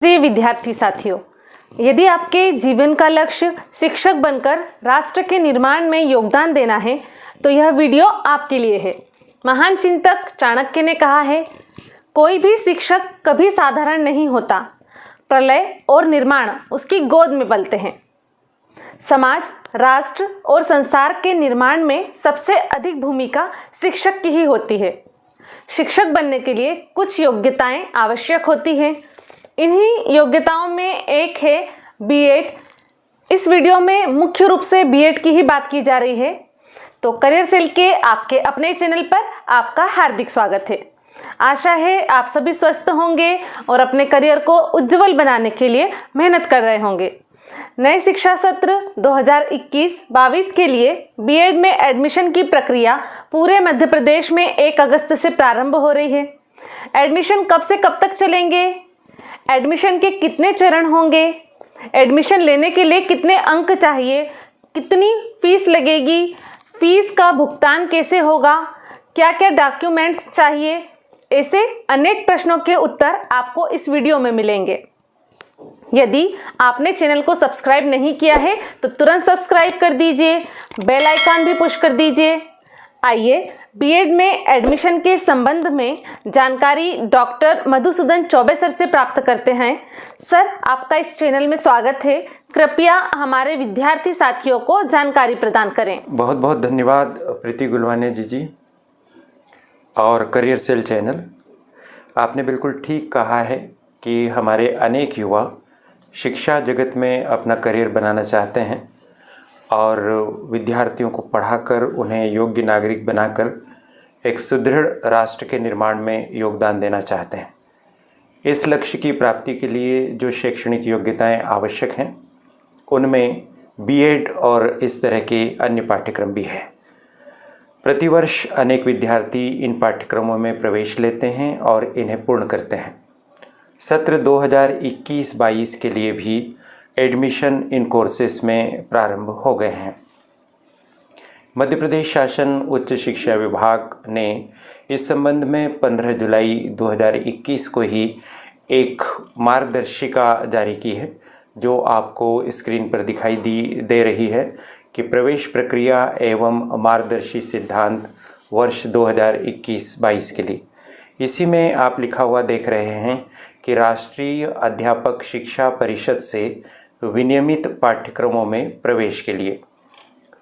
प्रिय विद्यार्थी साथियों, यदि आपके जीवन का लक्ष्य शिक्षक बनकर राष्ट्र के निर्माण में योगदान देना है तो यह वीडियो आपके लिए है। महान चिंतक चाणक्य ने कहा है, कोई भी शिक्षक कभी साधारण नहीं होता, प्रलय और निर्माण उसकी गोद में पलते हैं। समाज, राष्ट्र और संसार के निर्माण में सबसे अधिक भूमिका शिक्षक की ही होती है। शिक्षक बनने के लिए कुछ योग्यताएं आवश्यक होती हैं। इन्हीं योग्यताओं में एक है बीएड। इस वीडियो में मुख्य रूप से बीएड की ही बात की जा रही है। तो करियर सेल के आपके अपने चैनल पर आपका हार्दिक स्वागत है। आशा है आप सभी स्वस्थ होंगे और अपने करियर को उज्जवल बनाने के लिए मेहनत कर रहे होंगे। नए शिक्षा सत्र 2021-22 के लिए बीएड में एडमिशन की प्रक्रिया पूरे मध्य प्रदेश में 1 अगस्त से प्रारंभ हो रही है। एडमिशन कब से कब तक चलेंगे? एडमिशन के कितने चरण होंगे? एडमिशन लेने के लिए कितने अंक चाहिए? कितनी फीस लगेगी? फीस का भुगतान कैसे होगा? क्या क्या डॉक्यूमेंट्स चाहिए? ऐसे अनेक प्रश्नों के उत्तर आपको इस वीडियो में मिलेंगे। यदि आपने चैनल को सब्सक्राइब नहीं किया है तो तुरंत सब्सक्राइब कर दीजिए, बेल आइकन भी पुश कर दीजिए। आइए बीएड में एडमिशन के संबंध में जानकारी डॉक्टर मधुसूदन चौबे सर से प्राप्त करते हैं। सर, आपका इस चैनल में स्वागत है। कृपया हमारे विद्यार्थी साथियों को जानकारी प्रदान करें। बहुत बहुत धन्यवाद प्रीति गुलवाने जी और करियर सेल चैनल। आपने बिल्कुल ठीक कहा है कि हमारे अनेक युवा शिक्षा जगत में अपना करियर बनाना चाहते हैं और विद्यार्थियों को पढ़ाकर उन्हें योग्य नागरिक बनाकर एक सुदृढ़ राष्ट्र के निर्माण में योगदान देना चाहते हैं। इस लक्ष्य की प्राप्ति के लिए जो शैक्षणिक योग्यताएं आवश्यक हैं उनमें बीएड और इस तरह के अन्य पाठ्यक्रम भी हैं। प्रतिवर्ष अनेक विद्यार्थी इन पाठ्यक्रमों में प्रवेश लेते हैं और इन्हें पूर्ण करते हैं। सत्र 2021-22 के लिए भी एडमिशन इन कोर्सेस में प्रारंभ हो गए हैं। मध्य प्रदेश शासन उच्च शिक्षा विभाग ने इस संबंध में 15 जुलाई 2021 को ही एक मार्गदर्शिका जारी की है, जो आपको स्क्रीन पर दिखाई दे रही है कि प्रवेश प्रक्रिया एवं मार्गदर्शी सिद्धांत वर्ष 2021-22 के लिए। इसी में आप लिखा हुआ देख रहे हैं कि राष्ट्रीय अध्यापक शिक्षा परिषद से विनियमित पाठ्यक्रमों में प्रवेश के लिए।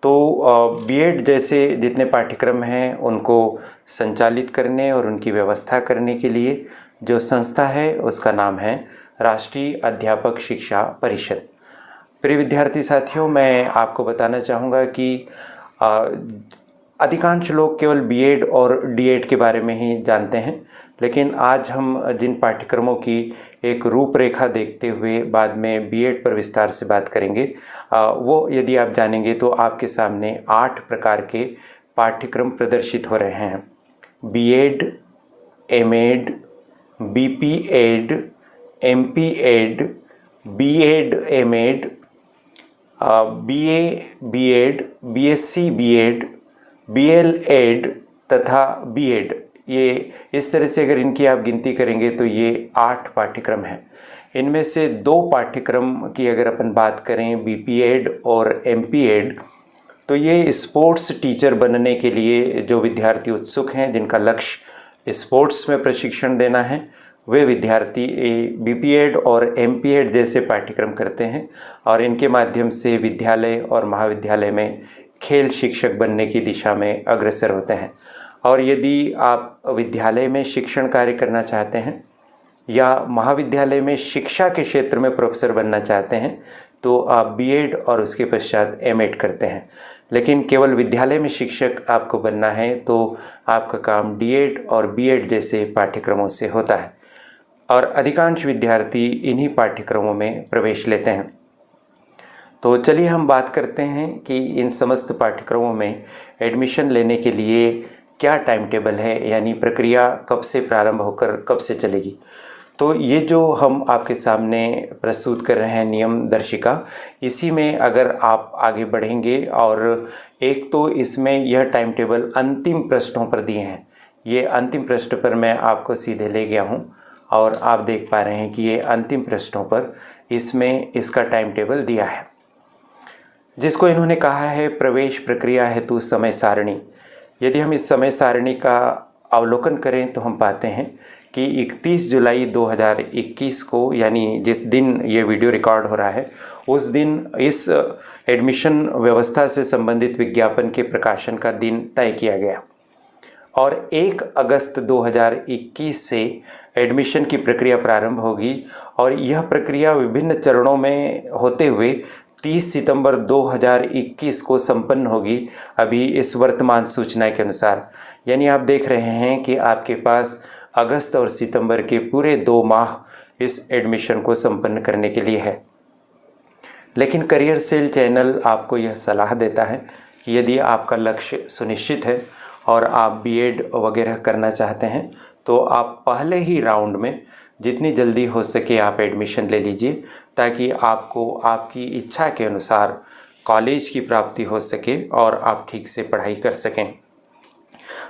तो बीएड जैसे जितने पाठ्यक्रम हैं उनको संचालित करने और उनकी व्यवस्था करने के लिए जो संस्था है उसका नाम है राष्ट्रीय अध्यापक शिक्षा परिषद। प्रिय विद्यार्थी साथियों, मैं आपको बताना चाहूँगा कि अधिकांश लोग केवल बीएड और डीएड के बारे में ही जानते हैं, लेकिन आज हम जिन पाठ्यक्रमों की एक रूपरेखा देखते हुए बाद में बीएड पर विस्तार से बात करेंगे, वो यदि आप जानेंगे तो आपके सामने 8 प्रकार के पाठ्यक्रम प्रदर्शित हो रहे हैं। BEd, MEd, BPEd, MPEd, BEd, MEd, BA, BEd, BSc BEd, BElEd तथा बीएड। ये इस तरह से अगर इनकी आप गिनती करेंगे तो ये 8 पाठ्यक्रम हैं। इनमें से 2 पाठ्यक्रम की अगर अपन बात करें, बीपीएड और एमपीएड, तो ये स्पोर्ट्स टीचर बनने के लिए जो विद्यार्थी उत्सुक हैं, जिनका लक्ष्य स्पोर्ट्स में प्रशिक्षण देना है, वे विद्यार्थी बीपीएड और एमपीएड जैसे पाठ्यक्रम करते हैं और इनके माध्यम से विद्यालय और महाविद्यालय में खेल शिक्षक बनने की दिशा में अग्रसर होते हैं। और यदि आप विद्यालय में शिक्षण कार्य करना चाहते हैं या महाविद्यालय में शिक्षा के क्षेत्र में प्रोफेसर बनना चाहते हैं तो आप बीएड और उसके पश्चात एमएड करते हैं। लेकिन केवल विद्यालय में शिक्षक आपको बनना है तो आपका काम डीएड और बीएड जैसे पाठ्यक्रमों से होता है और अधिकांश विद्यार्थी इन्हीं पाठ्यक्रमों में प्रवेश लेते हैं। तो चलिए हम बात करते हैं कि इन समस्त पाठ्यक्रमों में एडमिशन लेने के लिए क्या टाइम टेबल है, यानी प्रक्रिया कब से प्रारंभ होकर कब से चलेगी। तो ये जो हम आपके सामने प्रस्तुत कर रहे हैं नियम दर्शिका, इसी में अगर आप आगे बढ़ेंगे और एक तो इसमें यह टाइम टेबल अंतिम पृष्ठों पर दिए हैं। ये अंतिम पृष्ठ पर मैं आपको सीधे ले गया हूँ और आप देख पा रहे हैं कि ये अंतिम पृष्ठों पर इसमें इसका टाइम टेबल दिया है, जिसको इन्होंने कहा है प्रवेश प्रक्रिया हेतु समय सारणी। यदि हम इस समय सारणी का अवलोकन करें तो हम पाते हैं कि 31 जुलाई 2021 को, यानी जिस दिन ये वीडियो रिकॉर्ड हो रहा है, उस दिन इस एडमिशन व्यवस्था से संबंधित विज्ञापन के प्रकाशन का दिन तय किया गया और 1 अगस्त 2021 से एडमिशन की प्रक्रिया प्रारंभ होगी और यह प्रक्रिया विभिन्न चरणों में होते हुए 30 सितंबर 2021 को संपन्न होगी, अभी इस वर्तमान सूचना के अनुसार। यानी आप देख रहे हैं कि आपके पास अगस्त और सितंबर के पूरे 2 माह इस एडमिशन को संपन्न करने के लिए है। लेकिन करियर सेल चैनल आपको यह सलाह देता है कि यदि आपका लक्ष्य सुनिश्चित है और आप बीएड वगैरह करना चाहते हैं तो आप पहले ही राउंड में जितनी जल्दी हो सके आप एडमिशन ले लीजिए, ताकि आपको आपकी इच्छा के अनुसार कॉलेज की प्राप्ति हो सके और आप ठीक से पढ़ाई कर सकें।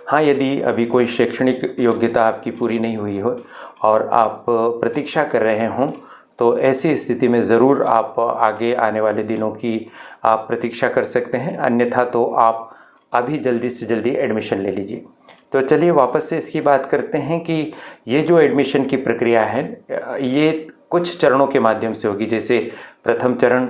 हाँ, यदि अभी कोई शैक्षणिक योग्यता आपकी पूरी नहीं हुई हो और आप प्रतीक्षा कर रहे हों तो ऐसी स्थिति में ज़रूर आप आगे आने वाले दिनों की आप प्रतीक्षा कर सकते हैं, अन्यथा तो आप अभी जल्दी से जल्दी एडमिशन ले लीजिए। तो चलिए वापस से इसकी बात करते हैं कि ये जो एडमिशन की प्रक्रिया है ये कुछ चरणों के माध्यम से होगी, जैसे प्रथम चरण,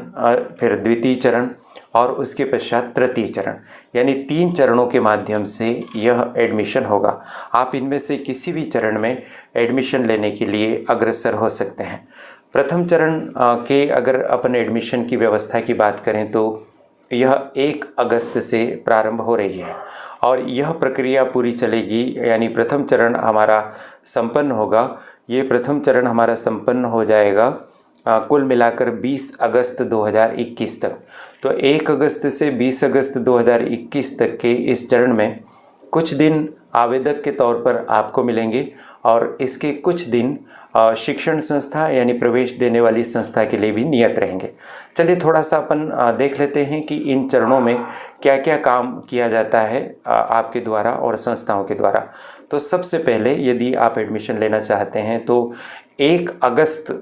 फिर द्वितीय चरण और उसके पश्चात तृतीय चरण, यानी 3 चरणों के माध्यम से यह एडमिशन होगा। आप इनमें से किसी भी चरण में एडमिशन लेने के लिए अग्रसर हो सकते हैं। प्रथम चरण के अगर अपन एडमिशन की व्यवस्था की बात करें तो यह 1 अगस्त से प्रारंभ हो रही है और यह प्रक्रिया पूरी चलेगी, यानी प्रथम चरण हमारा संपन्न होगा। ये प्रथम चरण हमारा संपन्न हो जाएगा कुल मिलाकर 20 अगस्त 2021 तक। तो 1 अगस्त से 20 अगस्त 2021 तक के इस चरण में कुछ दिन आवेदक के तौर पर आपको मिलेंगे और इसके कुछ दिन शिक्षण संस्था यानी प्रवेश देने वाली संस्था के लिए भी नियत रहेंगे। चलिए थोड़ा सा अपन देख लेते हैं कि इन चरणों में क्या क्या काम किया जाता है आपके द्वारा और संस्थाओं के द्वारा। तो सबसे पहले यदि आप एडमिशन लेना चाहते हैं तो 1 अगस्त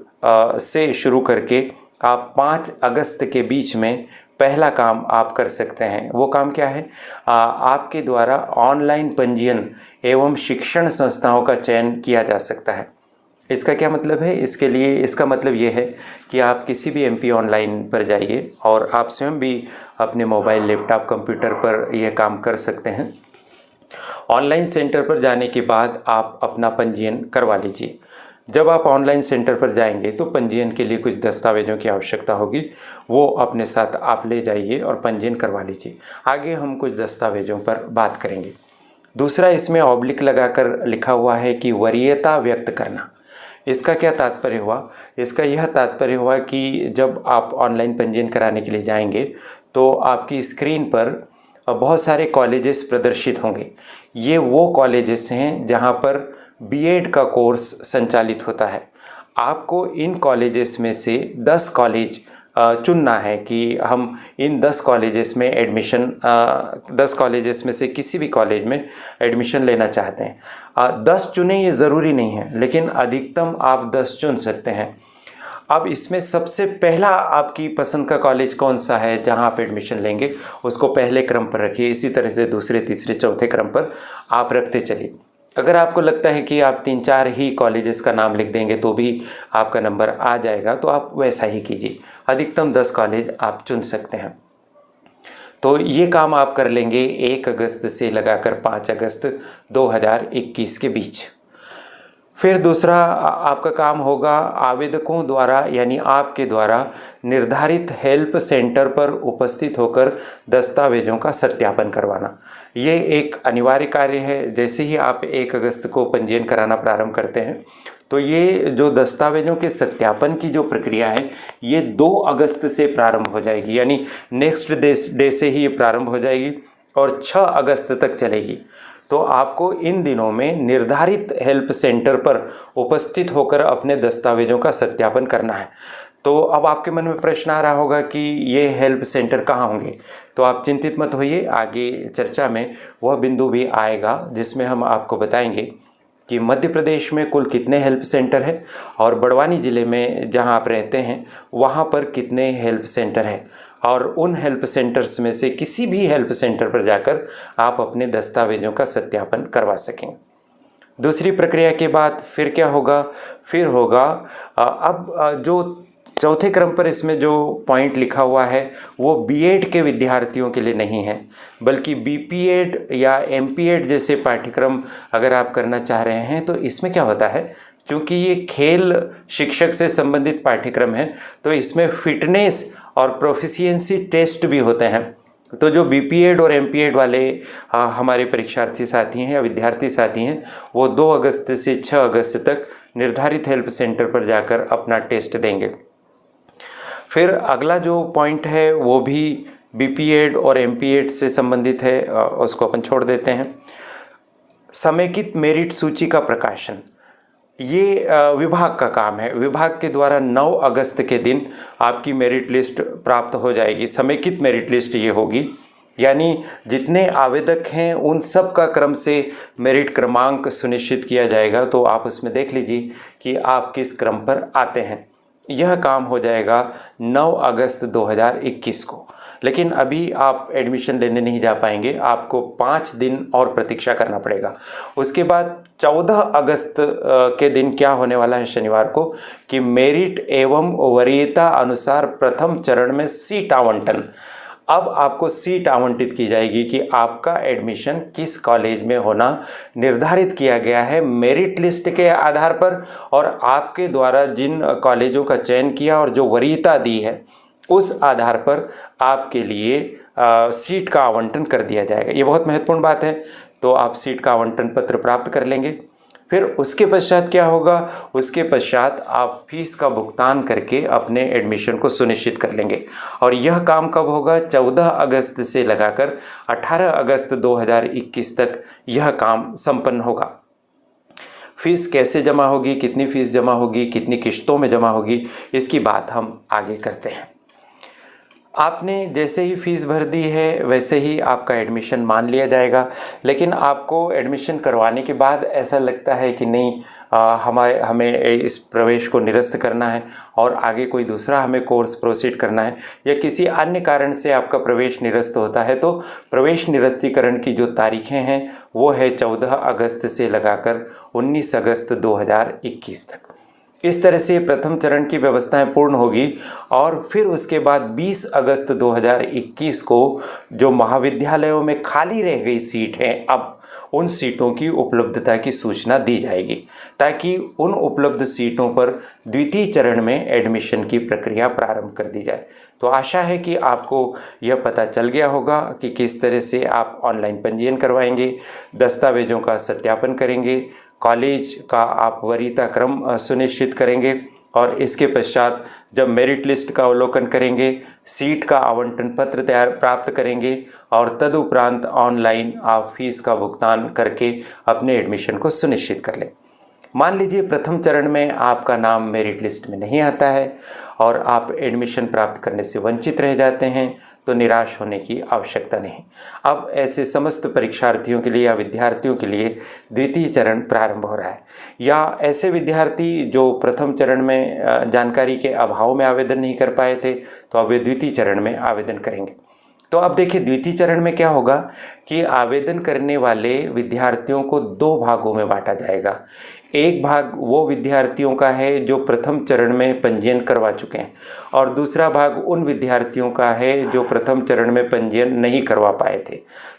से शुरू करके आप 5 अगस्त के बीच में पहला काम आप कर सकते हैं। वो काम क्या है? आपके द्वारा ऑनलाइन पंजीयन एवं शिक्षण संस्थाओं का चयन किया जा सकता है। इसका क्या मतलब है? इसके लिए इसका मतलब ये है कि आप किसी भी MP ऑनलाइन पर जाइए और आप स्वयं भी अपने मोबाइल, लैपटॉप, कंप्यूटर पर यह काम कर सकते हैं। ऑनलाइन सेंटर पर जाने के बाद आप अपना पंजीयन करवा लीजिए। जब आप ऑनलाइन सेंटर पर जाएंगे तो पंजीयन के लिए कुछ दस्तावेज़ों की आवश्यकता होगी, वो अपने साथ आप ले जाइए और पंजीयन करवा लीजिए। आगे हम कुछ दस्तावेज़ों पर बात करेंगे। दूसरा, इसमें ऑब्लिक लगाकर लिखा हुआ है कि वरीयता व्यक्त करना। इसका क्या तात्पर्य हुआ? इसका यह तात्पर्य हुआ कि जब आप ऑनलाइन पंजीयन कराने के लिए जाएंगे तो आपकी स्क्रीन पर बहुत सारे कॉलेजेस प्रदर्शित होंगे। ये वो कॉलेजेस हैं जहाँ पर बीएड का कोर्स संचालित होता है। आपको इन कॉलेजेस में से 10 कॉलेज चुनना है कि हम इन 10 कॉलेजेस में एडमिशन 10 कॉलेजेस में से किसी भी कॉलेज में एडमिशन लेना चाहते हैं। 10 चुने ये ज़रूरी नहीं है, लेकिन अधिकतम आप 10 चुन सकते हैं। अब इसमें सबसे पहला आपकी पसंद का कॉलेज कौन सा है जहां आप एडमिशन लेंगे, उसको पहले क्रम पर रखिए। इसी तरह से दूसरे, तीसरे, चौथे क्रम पर आप रखते चलिए। अगर आपको लगता है कि आप 3-4 ही कॉलेजेस का नाम लिख देंगे तो भी आपका नंबर आ जाएगा, तो आप वैसा ही कीजिए। अधिकतम 10 कॉलेज आप चुन सकते हैं। तो ये काम आप कर लेंगे 1 अगस्त से लगाकर 5 अगस्त 2021 के बीच। फिर दूसरा आपका काम होगा आवेदकों द्वारा यानी आपके द्वारा निर्धारित हेल्प सेंटर पर उपस्थित होकर दस्तावेज़ों का सत्यापन करवाना। ये एक अनिवार्य कार्य है। जैसे ही आप 1 अगस्त को पंजीयन कराना प्रारंभ करते हैं तो ये जो दस्तावेज़ों के सत्यापन की जो प्रक्रिया है ये 2 अगस्त से प्रारंभ हो जाएगी, यानी नेक्स्ट डे से ही ये प्रारंभ हो जाएगी और 6 अगस्त तक चलेगी। तो आपको इन दिनों में निर्धारित हेल्प सेंटर पर उपस्थित होकर अपने दस्तावेज़ों का सत्यापन करना है। तो अब आपके मन में प्रश्न आ रहा होगा कि ये हेल्प सेंटर कहाँ होंगे? तो आप चिंतित मत होइए, आगे चर्चा में वह बिंदु भी आएगा जिसमें हम आपको बताएंगे कि मध्य प्रदेश में कुल कितने हेल्प सेंटर हैं और बड़वानी ज़िले में जहां आप रहते हैं वहां पर कितने हेल्प सेंटर हैं, और उन हेल्प सेंटर्स में से किसी भी हेल्प सेंटर पर जाकर आप अपने दस्तावेज़ों का सत्यापन करवा सकेंगे। दूसरी प्रक्रिया के बाद फिर क्या होगा, फिर होगा अब जो चौथे क्रम पर इसमें जो पॉइंट लिखा हुआ है वो बीएड के विद्यार्थियों के लिए नहीं है, बल्कि बीपीएड या एमपीएड जैसे पाठ्यक्रम अगर आप करना चाह रहे हैं तो इसमें क्या होता है, चूँकि ये खेल शिक्षक से संबंधित पाठ्यक्रम है तो इसमें फिटनेस और प्रोफिशिएंसी टेस्ट भी होते हैं। तो जो बीपीएड और एमपीएड वाले हमारे परीक्षार्थी साथी हैं या विद्यार्थी साथी हैं वो 2 अगस्त से 6 अगस्त तक निर्धारित हेल्प सेंटर पर जाकर अपना टेस्ट देंगे। फिर अगला जो पॉइंट है वो भी बीपीएड और एमपीएड से संबंधित है, उसको अपन छोड़ देते हैं। समेकित मेरिट सूची का प्रकाशन, ये विभाग का काम है। विभाग के द्वारा 9 अगस्त के दिन आपकी मेरिट लिस्ट प्राप्त हो जाएगी। समेकित मेरिट लिस्ट ये होगी, यानी जितने आवेदक हैं उन सब का क्रम से मेरिट क्रमांक सुनिश्चित किया जाएगा। तो आप उसमें देख लीजिए कि आप किस क्रम पर आते हैं। यह काम हो जाएगा 9 अगस्त 2021 को। लेकिन अभी आप एडमिशन लेने नहीं जा पाएंगे, आपको 5 दिन और प्रतीक्षा करना पड़ेगा। उसके बाद 14 अगस्त के दिन क्या होने वाला है शनिवार को, कि मेरिट एवं वरीयता अनुसार प्रथम चरण में सीट आवंटन। अब आपको सीट आवंटित की जाएगी कि आपका एडमिशन किस कॉलेज में होना निर्धारित किया गया है मेरिट लिस्ट के आधार पर, और आपके द्वारा जिन कॉलेजों का चयन किया और जो वरीयता दी है उस आधार पर आपके लिए सीट का आवंटन कर दिया जाएगा। ये बहुत महत्वपूर्ण बात है। तो आप सीट का आवंटन पत्र प्राप्त कर लेंगे। फिर उसके पश्चात क्या होगा, उसके पश्चात आप फीस का भुगतान करके अपने एडमिशन को सुनिश्चित कर लेंगे। और यह काम कब होगा, 14 अगस्त से लगाकर 18 अगस्त 2021 तक यह काम संपन्न होगा। फीस कैसे जमा होगी, कितनी फीस जमा होगी, कितनी किश्तों में जमा होगी, इसकी बात हम आगे करते हैं। आपने जैसे ही फ़ीस भर दी है वैसे ही आपका एडमिशन मान लिया जाएगा। लेकिन आपको एडमिशन करवाने के बाद ऐसा लगता है कि नहीं, हमें इस प्रवेश को निरस्त करना है और आगे कोई दूसरा हमें कोर्स प्रोसीड करना है, या किसी अन्य कारण से आपका प्रवेश निरस्त होता है, तो प्रवेश निरस्तीकरण की जो तारीखें हैं वो है 14 अगस्त से लगाकर 19 अगस्त 2021 तक। इस तरह से प्रथम चरण की व्यवस्थाएं पूर्ण होगी। और फिर उसके बाद 20 अगस्त 2021 को जो महाविद्यालयों में खाली रह गई सीट हैं, अब उन सीटों की उपलब्धता की सूचना दी जाएगी, ताकि उन उपलब्ध सीटों पर द्वितीय चरण में एडमिशन की प्रक्रिया प्रारंभ कर दी जाए। तो आशा है कि आपको यह पता चल गया होगा कि किस तरह से आप ऑनलाइन पंजीयन करवाएंगे, दस्तावेजों का सत्यापन करेंगे, कॉलेज का आप वरीयता क्रम सुनिश्चित करेंगे, और इसके पश्चात जब मेरिट लिस्ट का अवलोकन करेंगे, सीट का आवंटन पत्र प्राप्त करेंगे, और तदुपरांत ऑनलाइन आप फीस का भुगतान करके अपने एडमिशन को सुनिश्चित कर लें। मान लीजिए प्रथम चरण में आपका नाम मेरिट लिस्ट में नहीं आता है और आप एडमिशन प्राप्त करने से वंचित रह जाते हैं, तो निराश होने की आवश्यकता नहीं। अब ऐसे समस्त परीक्षार्थियों के लिए या विद्यार्थियों के लिए द्वितीय चरण प्रारंभ हो रहा है। या ऐसे विद्यार्थी जो प्रथम चरण में जानकारी के अभाव में आवेदन नहीं कर पाए थे, तो अब वे द्वितीय चरण में आवेदन करेंगे। तो अब देखिए द्वितीय चरण में क्या होगा कि आवेदन करने वाले विद्यार्थियों को 2 भागों में बांटा जाएगा। एक भाग वो विद्यार्थियों का है जो प्रथम चरण में पंजीयन करवा चुके हैं, और दूसरा भाग उन विद्यार्थियों का है जो प्रथम चरण में पंजीयन नहीं करवा पाए थे।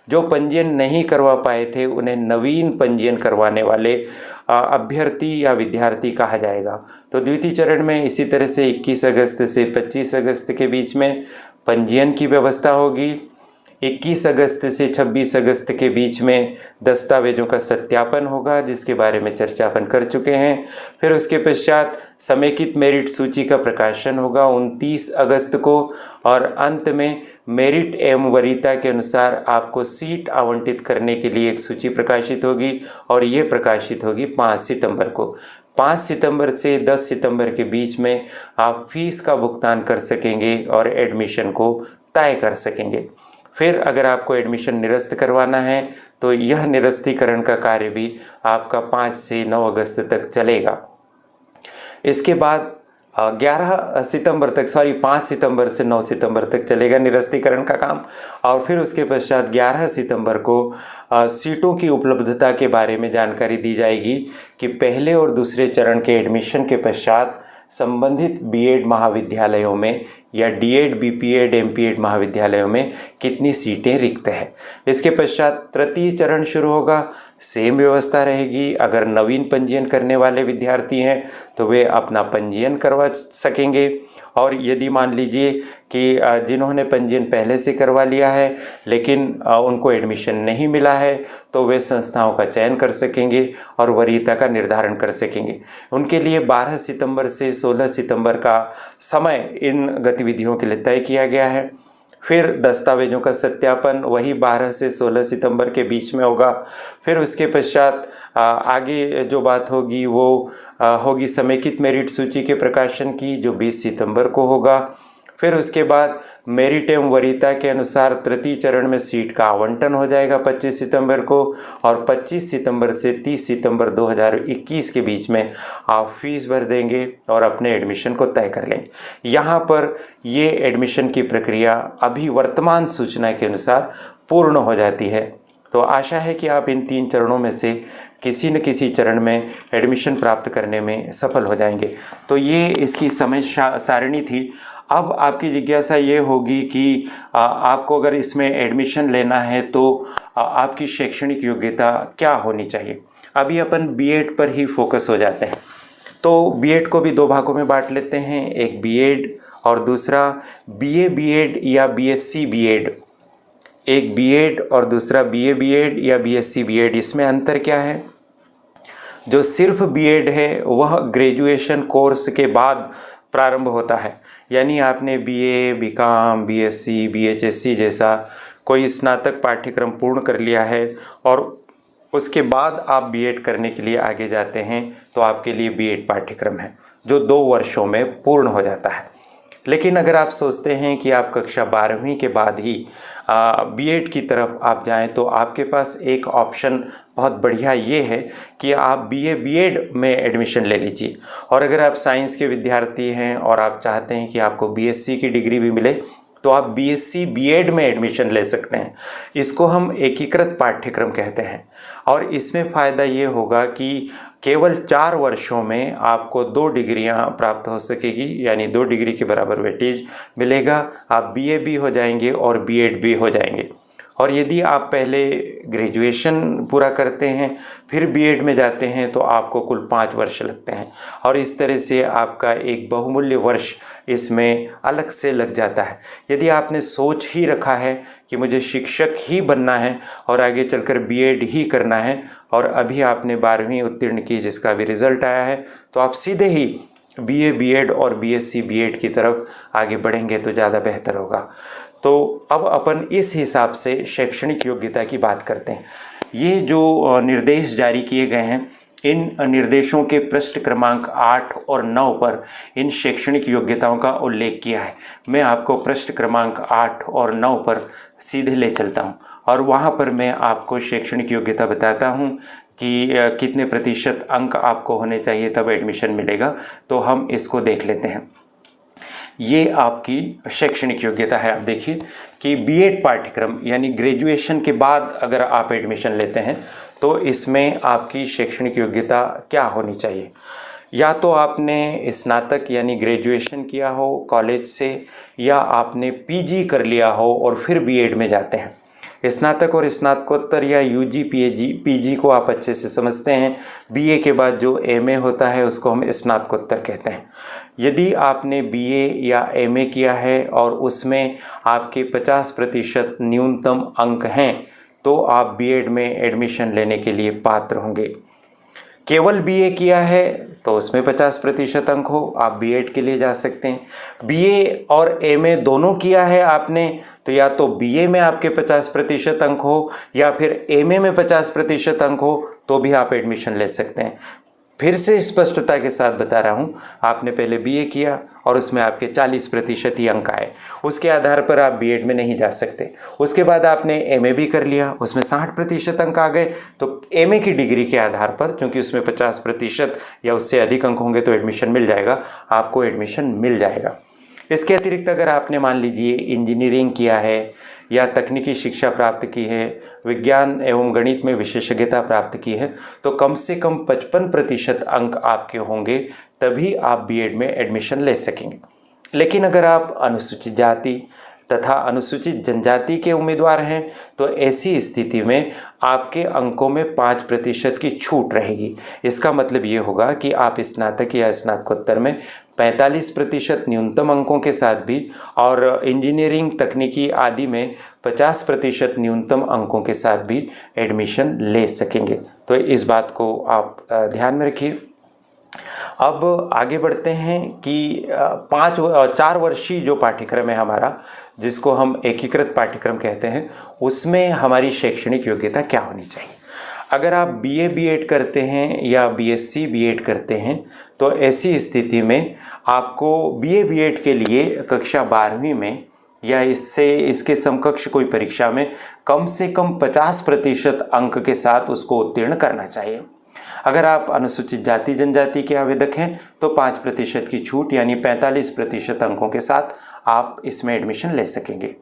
जो पंजीयन नहीं करवा पाए थे उन्हें नवीन पंजीयन करवाने वाले अभ्यर्थी या विद्यार्थी कहा जाएगा। तो द्वितीय चरण में इसी तरह से 21 अगस्त से 25 अगस्त के बीच में पंजीयन की व्यवस्था होगी। 21 अगस्त से 26 अगस्त के बीच में दस्तावेजों का सत्यापन होगा, जिसके बारे में चर्चा अपन कर चुके हैं। फिर उसके पश्चात समेकित मेरिट सूची का प्रकाशन होगा 29 अगस्त को, और अंत में मेरिट एवं वरीयता के अनुसार आपको सीट आवंटित करने के लिए एक सूची प्रकाशित होगी, और ये प्रकाशित होगी 5 सितंबर को। 5 सितंबर से 10 सितंबर के बीच में आप फीस का भुगतान कर सकेंगे और एडमिशन को तय कर सकेंगे। फिर अगर आपको एडमिशन निरस्त करवाना है तो यह निरस्तीकरण का कार्य भी आपका 5 से 9 अगस्त तक चलेगा। इसके बाद 5 सितंबर से 9 सितंबर तक चलेगा निरस्तीकरण का काम। और फिर उसके पश्चात 11 सितंबर को सीटों की उपलब्धता के बारे में जानकारी दी जाएगी कि पहले और दूसरे चरण के एडमिशन के पश्चात संबंधित बीएड महाविद्यालयों में या डीएड, बीपीएड, एमपीएड महाविद्यालयों में कितनी सीटें रिक्त हैं। इसके पश्चात तृतीय चरण शुरू होगा। सेम व्यवस्था रहेगी। अगर नवीन पंजीयन करने वाले विद्यार्थी हैं तो वे अपना पंजीयन करवा सकेंगे, और यदि मान लीजिए कि जिन्होंने पंजीयन पहले से करवा लिया है लेकिन उनको एडमिशन नहीं मिला है तो वे संस्थाओं का चयन कर सकेंगे और वरीयता का निर्धारण कर सकेंगे। उनके लिए 12 सितंबर से 16 सितंबर का समय इन गतिविधियों के लिए तय किया गया है। फिर दस्तावेजों का सत्यापन वही 12 से 16 सितंबर के बीच में होगा। फिर उसके पश्चात आगे जो बात होगी वो होगी समेकित मेरिट सूची के प्रकाशन की, जो 20 सितंबर को होगा। फिर उसके बाद मेरिट एवं वरीयता के अनुसार तृतीय चरण में सीट का आवंटन हो जाएगा 25 सितंबर को, और 25 सितंबर से 30 सितंबर 2021 के बीच में आप फीस भर देंगे और अपने एडमिशन को तय कर लेंगे। यहाँ पर ये एडमिशन की प्रक्रिया अभी वर्तमान सूचना के अनुसार पूर्ण हो जाती है। तो आशा है कि आप इन 3 चरणों में से किसी न किसी चरण में एडमिशन प्राप्त करने में सफल हो जाएंगे। तो ये इसकी समय सारणी थी। अब आपकी जिज्ञासा ये होगी कि आपको अगर इसमें एडमिशन लेना है तो आपकी शैक्षणिक योग्यता क्या होनी चाहिए। अभी अपन बीएड पर ही फोकस हो जाते हैं। तो बीएड को भी 2 भागों में बांट लेते हैं, एक बीएड और दूसरा बीए बीएड या बीएससी बीएड। एक बीएड और दूसरा बीए बीएड या बीएससी बीएड। इसमें अंतर क्या है? जो सिर्फ बीएड है वह ग्रेजुएशन कोर्स के बाद प्रारंभ होता है, यानी आपने बीए, बीकॉम, बीएससी, बीएचएससी जैसा कोई स्नातक पाठ्यक्रम पूर्ण कर लिया है और उसके बाद आप बीएड करने के लिए आगे जाते हैं तो आपके लिए बीएड पाठ्यक्रम है जो 2 वर्षों में पूर्ण हो जाता है। लेकिन अगर आप सोचते हैं कि आप कक्षा 12वीं के बाद ही बीएड की तरफ आप जाएं तो आपके पास एक ऑप्शन बहुत बढ़िया ये है कि आप बीए बीएड में एडमिशन ले लीजिए। और अगर आप साइंस के विद्यार्थी हैं और आप चाहते हैं कि आपको बीएससी की डिग्री भी मिले तो आप बीएससी बीएड में एडमिशन ले सकते हैं। इसको हम एकीकृत पाठ्यक्रम कहते हैं और इसमें फ़ायदा ये होगा कि केवल 4 वर्षों में आपको 2 डिग्रियां प्राप्त हो सकेगी, यानी 2 डिग्री के बराबर वेटेज मिलेगा। आप बीए भी हो जाएंगे और बीएड भी हो जाएंगे। और यदि आप पहले ग्रेजुएशन पूरा करते हैं फिर बीएड में जाते हैं तो आपको कुल 5 वर्ष लगते हैं और इस तरह से आपका एक बहुमूल्य वर्ष इसमें अलग से लग जाता है। यदि आपने सोच ही रखा है कि मुझे शिक्षक ही बनना है और आगे चलकर बीएड ही करना है और अभी आपने 12वीं उत्तीर्ण की जिसका भी रिज़ल्ट आया है तो आप सीधे ही बीए बीएड और बीएससी बीएड की तरफ आगे बढ़ेंगे तो ज़्यादा बेहतर होगा। तो अब अपन इस हिसाब से शैक्षणिक योग्यता की बात करते हैं। ये जो निर्देश जारी किए गए हैं इन निर्देशों के पृष्ठ क्रमांक 8 और 9 पर इन शैक्षणिक योग्यताओं का उल्लेख किया है। मैं आपको पृष्ठ क्रमांक 8 और 9 पर सीधे ले चलता हूं और वहां पर मैं आपको शैक्षणिक योग्यता बताता हूं कि कितने प्रतिशत अंक आपको होने चाहिए तब एडमिशन मिलेगा। तो हम इसको देख लेते हैं। ये आपकी शैक्षणिक योग्यता है। आप देखिए कि बीएड पाठ्यक्रम यानी ग्रेजुएशन के बाद अगर आप एडमिशन लेते हैं तो इसमें आपकी शैक्षणिक योग्यता क्या होनी चाहिए। या तो आपने स्नातक यानी ग्रेजुएशन किया हो कॉलेज से या आपने पीजी कर लिया हो और फिर बीएड में जाते हैं। स्नातक और स्नातकोत्तर या यूजी पीजी को आप अच्छे से समझते हैं। बीए के बाद जो एमए होता है उसको हम स्नातकोत्तर कहते हैं। यदि आपने बीए या एमए किया है और उसमें आपके 50% न्यूनतम अंक हैं तो आप बीएड में एडमिशन लेने के लिए पात्र होंगे। केवल बीए किया है तो उसमें 50% अंक हो आप बीएड के लिए जा सकते हैं। बीए और एमए दोनों किया है आपने तो या तो बीए में आपके 50% अंक हो या फिर एमए में 50% अंक हो तो भी आप एडमिशन ले सकते हैं। फिर से स्पष्टता के साथ बता रहा हूँ, आपने पहले बीए किया और उसमें आपके 40% ही अंक आए, उसके आधार पर आप बीएड में नहीं जा सकते। उसके बाद आपने एमए भी कर लिया, उसमें 60% अंक आ गए, तो एमए की डिग्री के आधार पर, चूँकि उसमें 50% या उससे अधिक अंक होंगे तो एडमिशन मिल जाएगा, आपको एडमिशन मिल जाएगा। इसके अतिरिक्त अगर आपने मान लीजिए इंजीनियरिंग किया है या तकनीकी शिक्षा प्राप्त की है, विज्ञान एवं गणित में विशेषज्ञता प्राप्त की है, तो कम से कम 55% अंक आपके होंगे, तभी आप बीएड में एडमिशन ले सकेंगे। लेकिन अगर आप अनुसूचित जाति तथा अनुसूचित जनजाति के उम्मीदवार हैं तो ऐसी स्थिति में आपके अंकों में 5% की छूट रहेगी। इसका मतलब ये होगा कि आप स्नातक या स्नातकोत्तर में 45% न्यूनतम अंकों के साथ भी और इंजीनियरिंग तकनीकी आदि में 50% न्यूनतम अंकों के साथ भी एडमिशन ले सकेंगे। तो इस बात को आप ध्यान में रखिए। अब आगे बढ़ते हैं कि 4 वर्षीय जो पाठ्यक्रम है हमारा, जिसको हम एकीकृत पाठ्यक्रम कहते हैं, उसमें हमारी शैक्षणिक योग्यता क्या होनी चाहिए। अगर आप बीए बीएड करते हैं या बीएससी बीएड करते हैं तो ऐसी स्थिति में आपको बीए बीएड के लिए कक्षा 12वीं में या इसके समकक्ष कोई परीक्षा में कम से कम 50% अंक के साथ उसको उत्तीर्ण करना चाहिए। अगर आप अनुसूचित जाति जनजाति के आवेदक हैं तो 5% की छूट यानी 45% अंकों के साथ आप इसमें एडमिशन ले सकेंगे।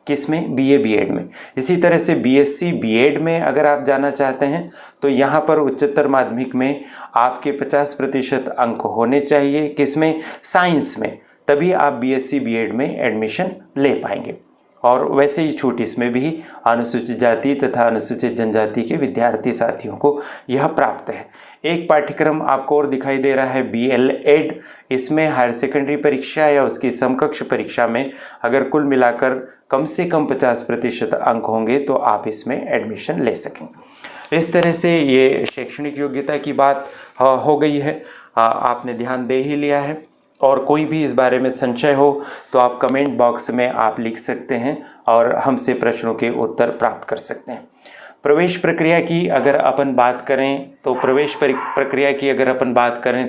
किसमें? बीए बीएड में। इसी तरह से बीएससी बीएड में अगर आप जाना चाहते हैं तो यहाँ पर उच्चतर माध्यमिक में आपके 50% अंक होने चाहिए। किसमें? साइंस में। तभी आप बीएससी बीएड में एडमिशन ले पाएंगे। और वैसे ही छूट इसमें भी अनुसूचित जाति तथा अनुसूचित जनजाति के विद्यार्थी साथियों को यह प्राप्त है। एक पाठ्यक्रम आपको और दिखाई दे रहा है बीएलएड। इसमें हायर सेकेंडरी परीक्षा या उसकी समकक्ष परीक्षा में अगर कुल मिलाकर कम से कम 50% अंक होंगे तो आप इसमें एडमिशन ले सकेंगे। इस तरह से ये शैक्षणिक योग्यता की बात हो गई है, आपने ध्यान दे ही लिया है। और कोई भी इस बारे में संशय हो तो आप कमेंट बॉक्स में आप लिख सकते हैं और हमसे प्रश्नों के उत्तर प्राप्त कर सकते हैं। प्रवेश प्रक्रिया की अगर अपन बात करें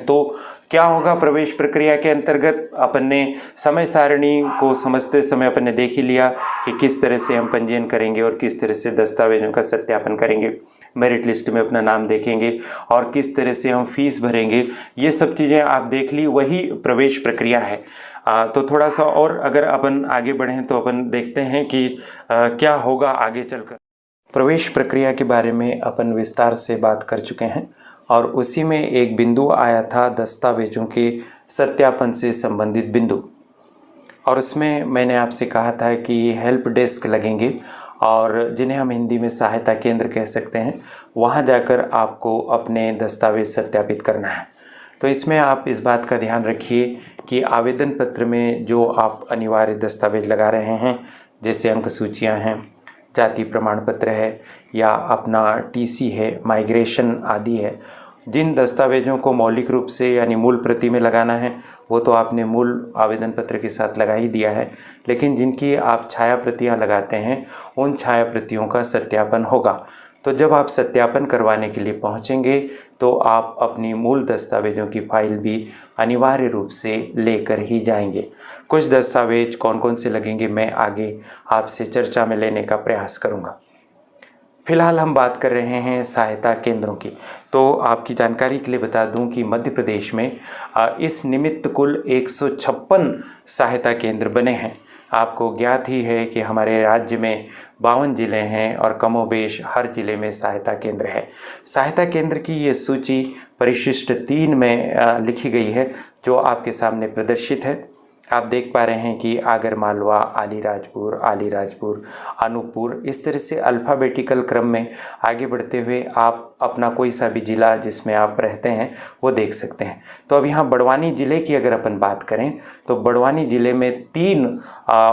तो क्या होगा प्रवेश प्रक्रिया के अंतर्गत, अपन ने समय सारणी को समझते समय अपन ने देख ही लिया कि किस तरह से हम पंजीयन करेंगे और किस तरह से दस्तावेजों का सत्यापन करेंगे, मेरिट लिस्ट में अपना नाम देखेंगे और किस तरह से हम फीस भरेंगे। ये सब चीज़ें आप देख ली, वही प्रवेश प्रक्रिया है। तो थोड़ा सा और अगर अपन आगे बढ़ें तो अपन देखते हैं कि क्या होगा आगे चलकर। प्रवेश प्रक्रिया के बारे में अपन विस्तार से बात कर चुके हैं और उसी में एक बिंदु आया था दस्तावेजों के सत्यापन से संबंधित बिंदु, और उसमें मैंने आपसे कहा था कि हेल्प डेस्क लगेंगे और जिन्हें हम हिंदी में सहायता केंद्र कह सकते हैं, वहां जाकर आपको अपने दस्तावेज सत्यापित करना है। तो इसमें आप इस बात का ध्यान रखिए कि आवेदन पत्र में जो आप अनिवार्य दस्तावेज लगा रहे हैं, जैसे अंक सूचियाँ हैं, जाति प्रमाण पत्र है या अपना टीसी है, माइग्रेशन आदि है, जिन दस्तावेजों को मौलिक रूप से यानी मूल प्रति में लगाना है वो तो आपने मूल आवेदन पत्र के साथ लगा ही दिया है, लेकिन जिनकी आप छाया प्रतियाँ लगाते हैं उन छाया प्रतियों का सत्यापन होगा। तो जब आप सत्यापन करवाने के लिए पहुंचेंगे तो आप अपनी मूल दस्तावेजों की फाइल भी अनिवार्य रूप से लेकर ही जाएंगे। कुछ दस्तावेज कौन कौन से लगेंगे मैं आगे आपसे चर्चा में लेने का प्रयास करूंगा। फिलहाल हम बात कर रहे हैं सहायता केंद्रों की। तो आपकी जानकारी के लिए बता दूं कि मध्य प्रदेश में इस निमित्त कुल 156 सहायता केंद्र बने हैं। आपको ज्ञात ही है कि हमारे राज्य में 52 ज़िले हैं और कमोबेश हर ज़िले में सहायता केंद्र है। सहायता केंद्र की ये सूची परिशिष्ट 3 में लिखी गई है जो आपके सामने प्रदर्शित है। आप देख पा रहे हैं कि आगरमालवा, अलीराजपुर, अनूपपुर, इस तरह से अल्फ़ाबेटिकल क्रम में आगे बढ़ते हुए आप अपना कोई सा भी ज़िला जिसमें आप रहते हैं वो देख सकते हैं। तो अब यहाँ बड़वानी ज़िले की अगर अपन बात करें तो बड़वानी ज़िले में 3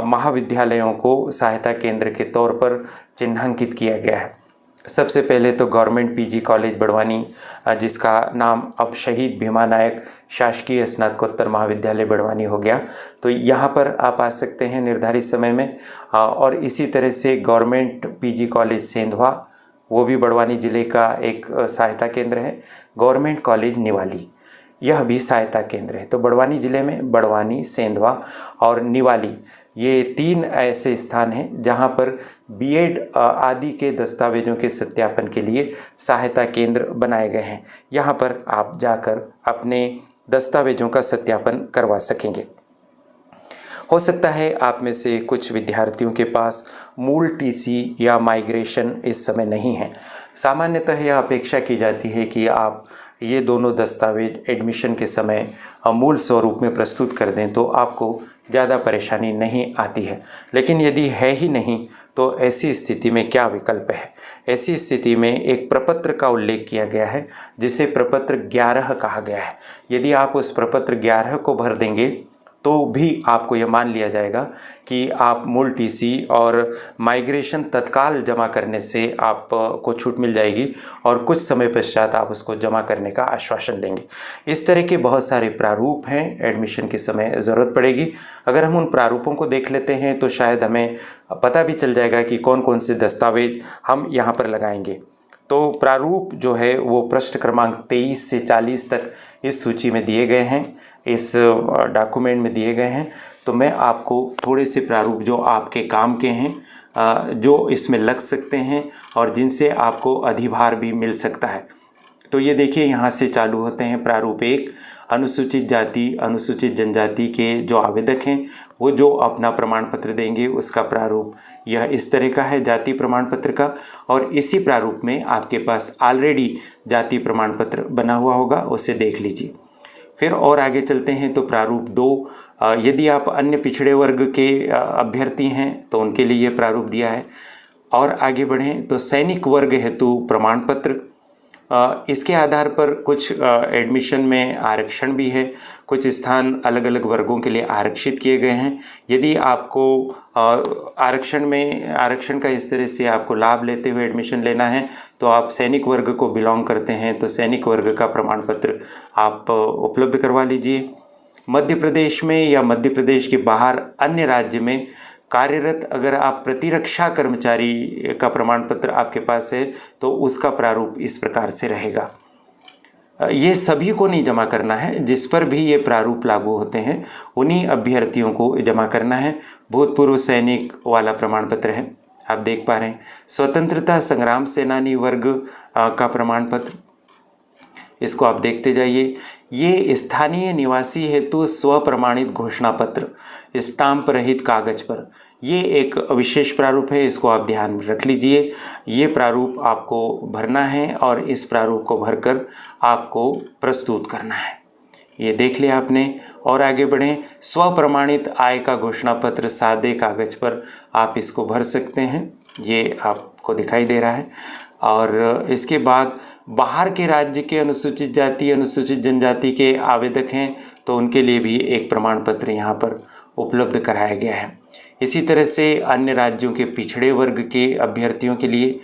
महाविद्यालयों को सहायता केंद्र के तौर पर चिन्हांकित किया गया है। सबसे पहले तो गवर्नमेंट पीजी कॉलेज बड़वानी, जिसका नाम अब शहीद भीमा नायक शासकीय स्नातकोत्तर महाविद्यालय बड़वानी हो गया। तो यहाँ पर आप आ सकते हैं निर्धारित समय में। और इसी तरह से गवर्नमेंट पीजी कॉलेज सेंधवा, वो भी बड़वानी ज़िले का एक सहायता केंद्र है। गवर्नमेंट कॉलेज निवाली, यह भी सहायता केंद्र है। तो बड़वानी ज़िले में बड़वानी, सेंधवा और निवाली, ये 3 ऐसे स्थान हैं जहां पर बीएड आदि के दस्तावेज़ों के सत्यापन के लिए सहायता केंद्र बनाए गए हैं। यहां पर आप जाकर अपने दस्तावेज़ों का सत्यापन करवा सकेंगे। हो सकता है आप में से कुछ विद्यार्थियों के पास मूल टीसी या माइग्रेशन इस समय नहीं है। सामान्यतः यह अपेक्षा की जाती है कि आप ये दोनों दस्तावेज एडमिशन के समय मूल स्वरूप में प्रस्तुत कर दें तो आपको ज़्यादा परेशानी नहीं आती है। लेकिन यदि है ही नहीं तो ऐसी स्थिति में क्या विकल्प है? ऐसी स्थिति में एक प्रपत्र का उल्लेख किया गया है जिसे प्रपत्र 11 कहा गया है। यदि आप उस प्रपत्र 11 को भर देंगे तो भी आपको यह मान लिया जाएगा कि आप मूल टीसी और माइग्रेशन तत्काल जमा करने से आपको छूट मिल जाएगी और कुछ समय पश्चात आप उसको जमा करने का आश्वासन देंगे। इस तरह के बहुत सारे प्रारूप हैं, एडमिशन के समय ज़रूरत पड़ेगी। अगर हम उन प्रारूपों को देख लेते हैं तो शायद हमें पता भी चल जाएगा कि कौन कौन से दस्तावेज हम यहाँ पर लगाएंगे। तो प्रारूप जो है वो पृष्ठ क्रमांक 23 से 40 तक इस सूची में दिए गए हैं, इस डॉक्यूमेंट में दिए गए हैं। तो मैं आपको थोड़े से प्रारूप जो आपके काम के हैं, जो इसमें लग सकते हैं और जिनसे आपको अधिभार भी मिल सकता है। तो ये देखिए, यहाँ से चालू होते हैं। प्रारूप 1, अनुसूचित जाति अनुसूचित जनजाति के जो आवेदक हैं वो जो अपना प्रमाण पत्र देंगे उसका प्रारूप यह इस तरह का है, जाति प्रमाण पत्र का। और इसी प्रारूप में आपके पास ऑलरेडी जाति प्रमाण पत्र बना हुआ होगा, उसे देख लीजिए। फिर और आगे चलते हैं तो प्रारूप 2, यदि आप अन्य पिछड़े वर्ग के अभ्यर्थी हैं तो उनके लिए ये प्रारूप दिया है। और आगे बढ़ें तो सैनिक वर्ग हेतु प्रमाण पत्र, इसके आधार पर कुछ एडमिशन में आरक्षण भी है, कुछ स्थान अलग अलग वर्गों के लिए आरक्षित किए गए हैं। यदि आपको आरक्षण का इस तरह से आपको लाभ लेते हुए एडमिशन लेना है तो आप सैनिक वर्ग को बिलोंग करते हैं तो सैनिक वर्ग का प्रमाण पत्र आप उपलब्ध करवा लीजिए। मध्य प्रदेश में या मध्य प्रदेश के बाहर अन्य राज्य में कार्यरत अगर आप प्रतिरक्षा कर्मचारी का प्रमाण पत्र आपके पास है तो उसका प्रारूप इस प्रकार से रहेगा। ये सभी को नहीं जमा करना है, जिस पर भी ये प्रारूप लागू होते हैं उन्हीं अभ्यर्थियों को जमा करना है। भूतपूर्व सैनिक वाला प्रमाण पत्र है, आप देख पा रहे हैं। स्वतंत्रता संग्राम सेनानी वर्ग का प्रमाण पत्र, इसको आप देखते जाइए। ये स्थानीय निवासी हेतु स्वप्रमाणित घोषणा पत्र स्टाम्प रहित कागज पर, ये एक विशेष प्रारूप है, इसको आप ध्यान में रख लीजिए। ये प्रारूप आपको भरना है और इस प्रारूप को भरकर आपको प्रस्तुत करना है। ये देख लिया आपने। और आगे बढ़ें, स्वप्रमाणित आय का घोषणा पत्र सादे कागज पर आप इसको भर सकते हैं, ये आपको दिखाई दे रहा है। और इसके बाद बाहर के राज्य के अनुसूचित जाति अनुसूचित जनजाति के आवेदक हैं तो उनके लिए भी एक प्रमाण पत्र यहाँ पर उपलब्ध कराया गया है। इसी तरह से अन्य राज्यों के पिछड़े वर्ग के अभ्यर्थियों के लिए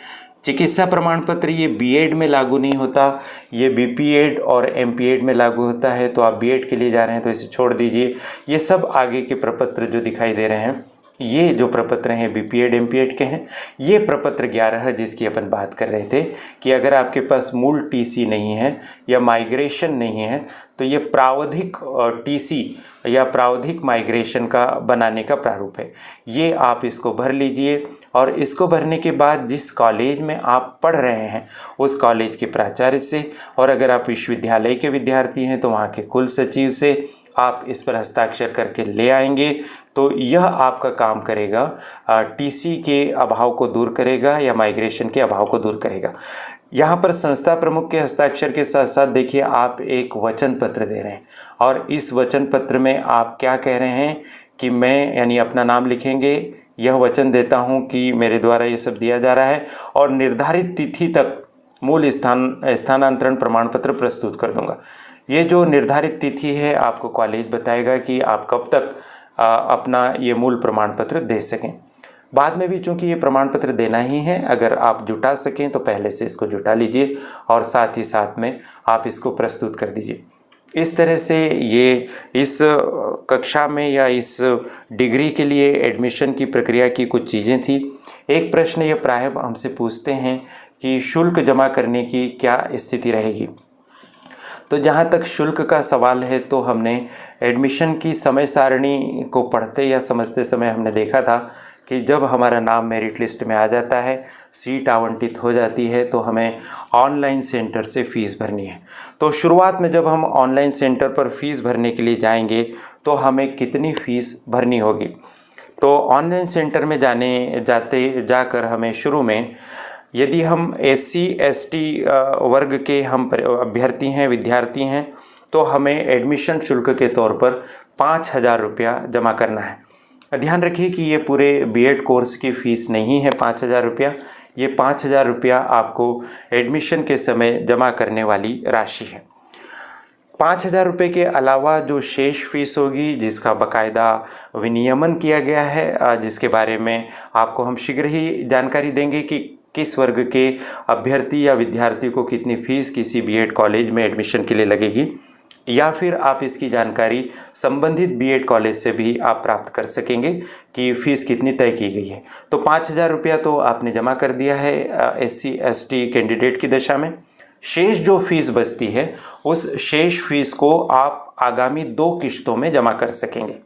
चिकित्सा प्रमाण पत्र, ये बीएड में लागू नहीं होता, ये बीपीएड और एमपीएड में लागू होता है। तो आप बीएड के लिए जा रहे हैं तो इसे छोड़ दीजिए। ये सब आगे के प्रपत्र जो दिखाई दे रहे हैं, ये जो प्रपत्र हैं बीपीएड एमपीएड के हैं। ये प्रपत्र 11 जिसकी अपन बात कर रहे थे कि अगर आपके पास मूल टीसी नहीं है या माइग्रेशन नहीं है तो ये प्रावधिक टीसी या प्रावधिक माइग्रेशन का बनाने का प्रारूप है। ये आप इसको भर लीजिए और इसको भरने के बाद जिस कॉलेज में आप पढ़ रहे हैं उस कॉलेज के प्राचार्य से, और अगर आप विश्वविद्यालय के विद्यार्थी हैं तो वहाँ के कुल सचिव से आप इस पर हस्ताक्षर करके ले आएंगे तो यह आपका काम करेगा, टीसी के अभाव को दूर करेगा या माइग्रेशन के अभाव को दूर करेगा। यहाँ पर संस्था प्रमुख के हस्ताक्षर के साथ साथ देखिए आप एक वचन पत्र दे रहे हैं और इस वचन पत्र में आप क्या कह रहे हैं कि मैं, यानी अपना नाम लिखेंगे, यह वचन देता हूँ कि मेरे द्वारा ये सब दिया जा रहा है और निर्धारित तिथि तक मूल स्थानांतरण प्रमाण पत्र प्रस्तुत कर दूंगा। ये जो निर्धारित तिथि है आपको कॉलेज बताएगा कि आप कब तक अपना ये मूल प्रमाण पत्र दे सकें। बाद में भी चूंकि ये प्रमाण पत्र देना ही है, अगर आप जुटा सकें तो पहले से इसको जुटा लीजिए और साथ ही साथ में आप इसको प्रस्तुत कर दीजिए। इस तरह से ये इस कक्षा में या इस डिग्री के लिए एडमिशन की प्रक्रिया की कुछ चीज़ें थी। एक प्रश्न ये प्रायः हमसे पूछते हैं कि शुल्क जमा करने की क्या स्थिति रहेगी। तो जहाँ तक शुल्क का सवाल है, तो हमने एडमिशन की समय सारणी को पढ़ते या समझते समय हमने देखा था कि जब हमारा नाम मेरिट लिस्ट में आ जाता है, सीट आवंटित हो जाती है, तो हमें ऑनलाइन सेंटर से फ़ीस भरनी है। तो शुरुआत में जब हम ऑनलाइन सेंटर पर फ़ीस भरने के लिए जाएंगे तो हमें कितनी फ़ीस भरनी होगी। तो ऑनलाइन सेंटर में जाकर हमें शुरू में, यदि हम SC ST वर्ग के हम अभ्यर्थी हैं, विद्यार्थी हैं, तो हमें एडमिशन शुल्क के तौर पर 5,000 रुपया जमा करना है। ध्यान रखिए कि ये पूरे B.Ed कोर्स की फ़ीस नहीं है 5,000 रुपया। ये 5,000 रुपया आपको एडमिशन के समय जमा करने वाली राशि है। 5,000 रुपये के अलावा जो शेष फीस होगी, जिसका बाकायदा विनियमन किया गया है, जिसके बारे में आपको हम शीघ्र ही जानकारी देंगे कि किस वर्ग के अभ्यर्थी या विद्यार्थी को कितनी फ़ीस किसी B.Ed कॉलेज में एडमिशन के लिए लगेगी, या फिर आप इसकी जानकारी संबंधित B.Ed कॉलेज से भी आप प्राप्त कर सकेंगे कि फ़ीस कितनी तय की गई है। तो 5,000 रुपया तो आपने जमा कर दिया है SC ST कैंडिडेट की दशा में। शेष जो फीस बचती है, उस शेष फीस को आप आगामी 2 किश्तों में जमा कर सकेंगे।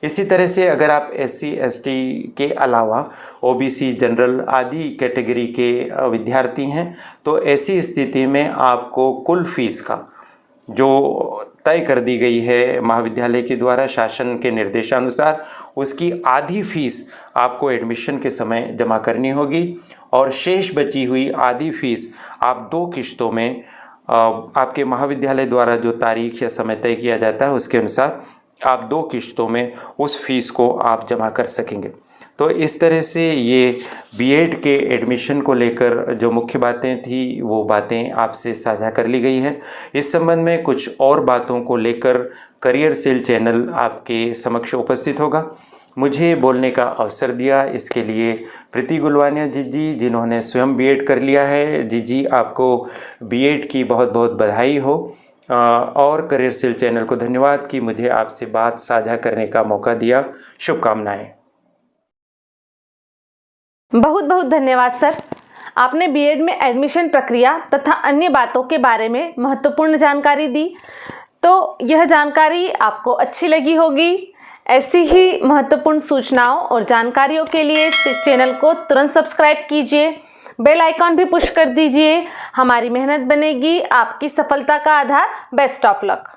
इसी तरह से अगर आप SC ST के अलावा OBC जनरल आदि कैटेगरी के विद्यार्थी हैं, तो ऐसी स्थिति में आपको कुल फीस का जो तय कर दी गई है महाविद्यालय के द्वारा शासन के निर्देशानुसार, उसकी आधी फीस आपको एडमिशन के समय जमा करनी होगी, और शेष बची हुई आधी फीस आप 2 किश्तों में आपके महाविद्यालय द्वारा जो तारीख या समय तय किया जाता है उसके अनुसार आप 2 किश्तों में उस फीस को आप जमा कर सकेंगे। तो इस तरह से ये B.Ed के एडमिशन को लेकर जो मुख्य बातें थी, वो बातें आपसे साझा कर ली गई हैं। इस संबंध में कुछ और बातों को लेकर करियर सेल चैनल आपके समक्ष उपस्थित होगा। मुझे बोलने का अवसर दिया, इसके लिए प्रीति गुलवानिया जी, जिन्होंने स्वयं B.Ed कर लिया है, जी आपको B.Ed की बहुत बहुत बधाई हो। और करियर सेल चैनल को धन्यवाद कि मुझे आपसे बात साझा करने का मौका दिया। शुभकामनाएं। बहुत बहुत धन्यवाद सर। आपने B.Ed में एडमिशन प्रक्रिया तथा अन्य बातों के बारे में महत्वपूर्ण जानकारी दी। तो यह जानकारी आपको अच्छी लगी होगी। ऐसी ही महत्वपूर्ण सूचनाओं और जानकारियों के लिए चैनल को तुरंत सब्सक्राइब कीजिए, बेल आइकॉन भी पुश कर दीजिए। हमारी मेहनत बनेगी आपकी सफलता का आधार। Best of luck.